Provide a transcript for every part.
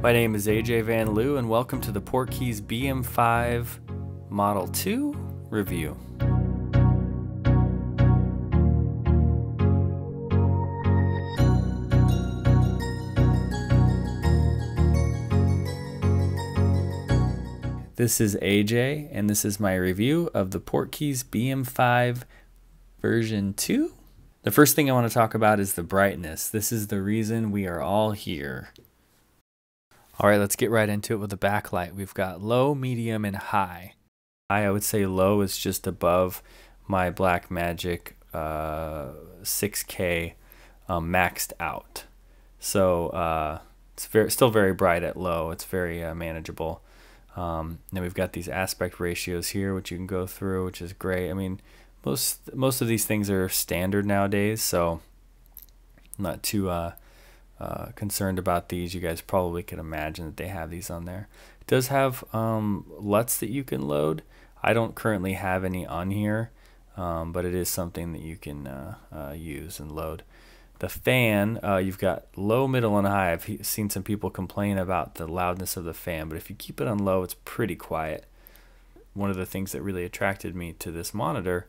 My name is AJ Van Loo and welcome to the Portkeys BM5 Model 2 review. This is AJ and this is my review of the Portkeys BM5 version 2. The first thing I want to talk about is the brightness. This is the reason we are all here. Alright, let's get right into it with the backlight. We've got low, medium, and high. I would say low is just above my Blackmagic 6K maxed out. So it's still very bright at low. It's very manageable. Then we've got these aspect ratios here, which you can go through, which is great. I mean, most of these things are standard nowadays, so I'm not too concerned about these. You guys probably can imagine that they have these on there. It does have LUTs that you can load. I don't currently have any on here, but it is something that you can use and load. The fan, you've got low, middle, and high. I've seen some people complain about the loudness of the fan, but if you keep it on low, it's pretty quiet. One of the things that really attracted me to this monitor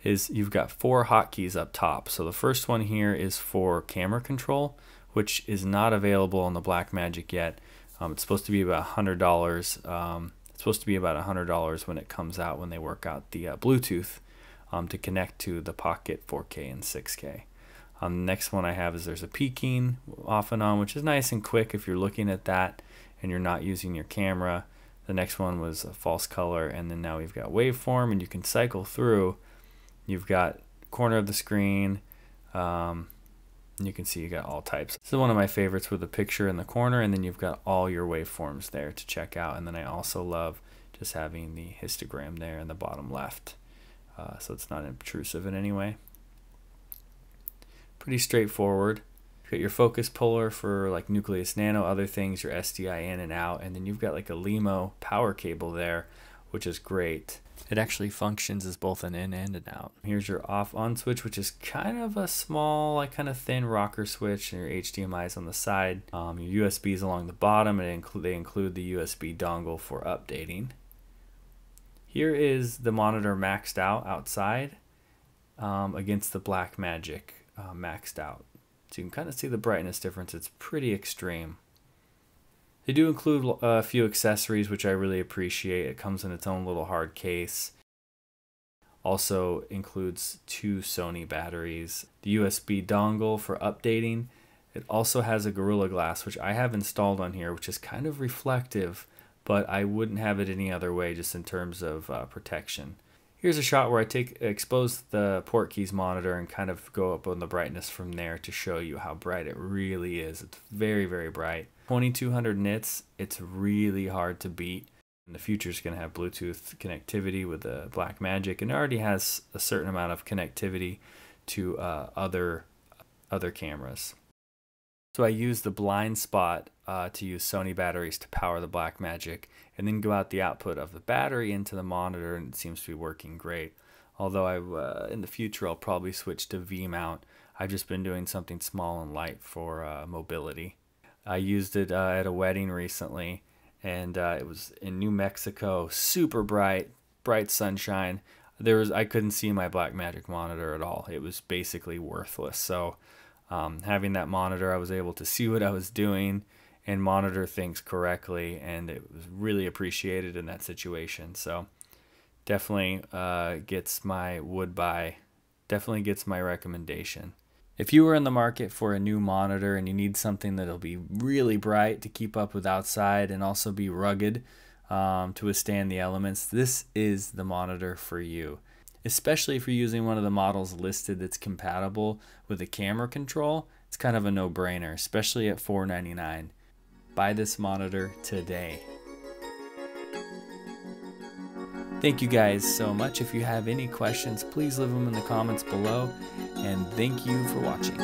is you've got 4 hotkeys up top. So the first one here is for camera control, which is not available on the Blackmagic yet. It's supposed to be about $100. It's supposed to be about $100 when it comes out, when they work out the Bluetooth to connect to the Pocket 4K and 6K. The next one I have is there's a peaking off and on, which is nice and quick if you're looking at that and you're not using your camera. The next one was a false color, and then now we've got waveform, and you can cycle through. You've got corner of the screen. You can see you got all types. This is one of my favorites with the picture in the corner, and then you've got all your waveforms there to check out. And then I also love just having the histogram there in the bottom left, so it's not intrusive in any way. Pretty straightforward. You've got your focus puller for like nucleus nano, other things, your SDI in and out, and then you've got like a LEMO power cable there, which is great. It actually functions as both an in and an out. Here's your off-on switch, which is kind of a small, like kind of thin rocker switch, and your HDMI's on the side. Your USB's along the bottom, and they include the USB dongle for updating. Here is the monitor maxed out outside against the Blackmagic maxed out. So you can kind of see the brightness difference. It's pretty extreme. They do include a few accessories, which I really appreciate. It comes in its own little hard case. Also includes 2 Sony batteries. The USB dongle for updating. It also has a Gorilla Glass, which I have installed on here, which is kind of reflective, but I wouldn't have it any other way just in terms of protection. Here's a shot where I expose the Portkeys monitor and kind of go up on the brightness from there to show you how bright it really is. It's very, very bright. 2200 nits, it's really hard to beat. In the future, it's going to have Bluetooth connectivity with the Blackmagic, and it already has a certain amount of connectivity to other cameras. So I use the blind spot to use Sony batteries to power the Blackmagic, and then go out the output of the battery into the monitor, and it seems to be working great. Although in the future I'll probably switch to V-mount. I've just been doing something small and light for mobility. I used it at a wedding recently, and it was in New Mexico, super bright sunshine. I couldn't see my Blackmagic monitor at all. It was basically worthless. So having that monitor, I was able to see what I was doing and monitor things correctly, and it was really appreciated in that situation. So definitely gets my definitely gets my recommendation. If you were in the market for a new monitor and you need something that'll be really bright to keep up with outside and also be rugged to withstand the elements, this is the monitor for you. Especially if you're using one of the models listed that's compatible with the camera control, it's kind of a no-brainer, especially at $499. Buy this monitor today. Thank you guys so much. If you have any questions, please leave them in the comments below, and thank you for watching.